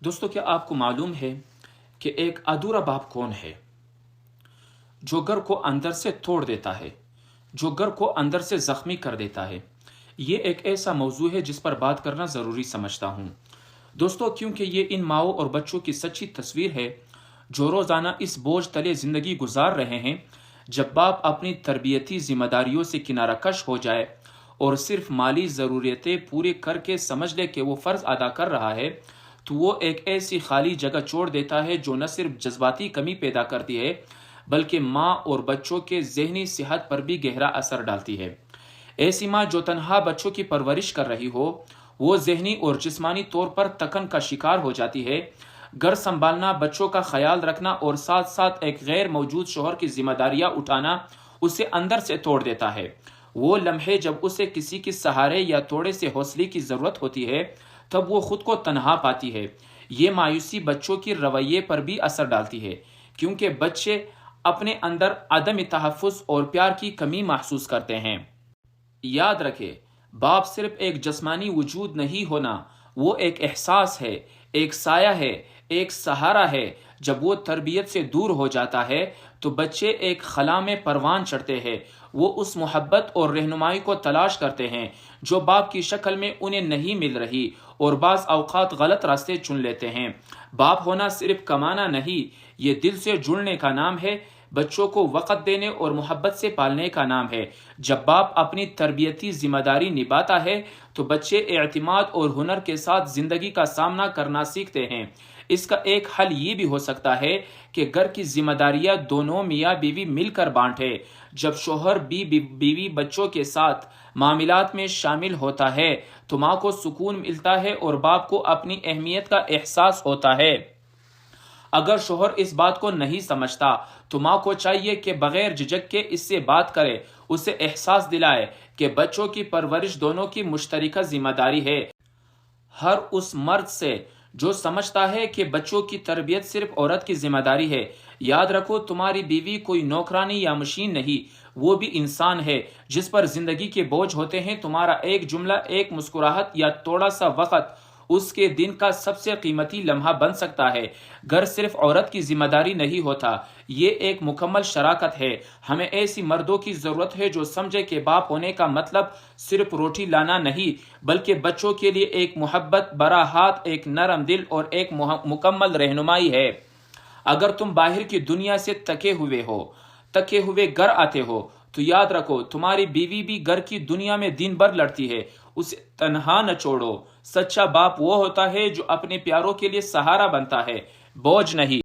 दोस्तों, क्या आपको मालूम है कि एक अधूरा बाप कौन है? जो घर को अंदर से तोड़ देता है, जो घर को अंदर से जख्मी कर देता है। ये एक ऐसा मौजू है जिस पर बात करना ज़रूरी समझता हूँ दोस्तों, क्योंकि ये इन माओं और बच्चों की सच्ची तस्वीर है जो रोज़ाना इस बोझ तले ज़िंदगी गुजार रहे हैं। जब बाप अपनी तरबियती जिम्मेदारियों से किनारा कश हो जाए और सिर्फ माली ज़रूरियतें पूरी करके समझ ले कि वो फ़र्ज़ अदा कर रहा है, तो वो एक ऐसी खाली जगह छोड़ देता है जो न सिर्फ जज्बाती कमी पैदा करती है बल्कि माँ और बच्चों के जहनी सेहत पर भी गहरा असर डालती है। ऐसी माँ जो तनहा बच्चों की परवरिश कर रही हो, वो जहनी और जिस्मानी तौर पर तकन का शिकार हो जाती है। घर संभालना, बच्चों का ख्याल रखना और साथ साथ एक गैर मौजूद शोहर की जिम्मेदारियां उठाना उसे अंदर से तोड़ देता है। वो लम्हे जब उसे किसी के सहारे या थोड़े से हौसले की ज़रूरत होती है, तब वो खुद को तन्हा पाती है। ये मायूसी बच्चों की रवैये पर भी असर डालती है, क्योंकि बच्चे अपने अंदर अदम तहफ़्फ़ुज़ और प्यार की कमी महसूस करते हैं। याद रखें, बाप सिर्फ एक जिस्मानी वजूद नहीं होना, वो एक एहसास है, एक साया है, एक सहारा है। जब वो तरबियत से दूर हो जाता है तो बच्चे एक खला में परवान चढ़ते हैं। वो उस मोहब्बत और रहनुमाई को तलाश करते हैं जो बाप की शक्ल में उन्हें नहीं मिल रही, और बाज़ औक़ात गलत रास्ते चुन लेते हैं। बाप होना सिर्फ कमाना नहीं, ये दिल से जुड़ने का नाम है, बच्चों को वक़्त देने और मोहब्बत से पालने का नाम है। जब बाप अपनी तरबियती जिम्मेदारी निभाता है तो बच्चे एतमाद और हुनर के साथ ज़िंदगी का सामना करना सीखते हैं। इसका एक हल ये भी हो सकता है कि घर की जिम्मेदारियां दोनों मियाँ बीवी मिलकर बांटे। जब शोहर बीवी बच्चों के साथ मामलात में शामिल होता है तो माँ को सुकून मिलता है और बाप को अपनी अहमियत का एहसास होता है। अगर शोहर इस बात को नहीं समझता तो माँ को चाहिए कि बगैर झिझक के इससे बात करे, उसे एहसास दिलाए कि बच्चों की परवरिश दोनों की मुश्तरका जिम्मेदारी है। हर उस मर्द से जो समझता है कि बच्चों की तरबियत सिर्फ औरत की जिम्मेदारी है, याद रखो, तुम्हारी बीवी कोई नौकरानी या मशीन नहीं, वो भी इंसान है जिस पर जिंदगी के बोझ होते हैं। तुम्हारा एक जुमला, एक मुस्कुराहट या थोड़ा सा वक्त उसके दिन का सबसे कीमती लम्हा बन सकता है। घर सिर्फ औरत की जिम्मेदारी नहीं होता, ये एक मुकम्मल शराकत है। हमें ऐसी मर्दों की ज़रूरत है जो समझे कि बाप होने का मतलब सिर्फ रोटी लाना नहीं, बल्कि बच्चों के लिए एक मोहब्बत भरा हाथ, एक नरम दिल और एक मुकम्मल रहनुमाई है। अगर तुम बाहर की दुनिया से तके हुए घर आते हो तो याद रखो, तुम्हारी बीवी भी घर की दुनिया में दिन भर लड़ती है। उसे तन्हा न छोड़ो। सच्चा बाप वो होता है जो अपने प्यारों के लिए सहारा बनता है, बोझ नहीं।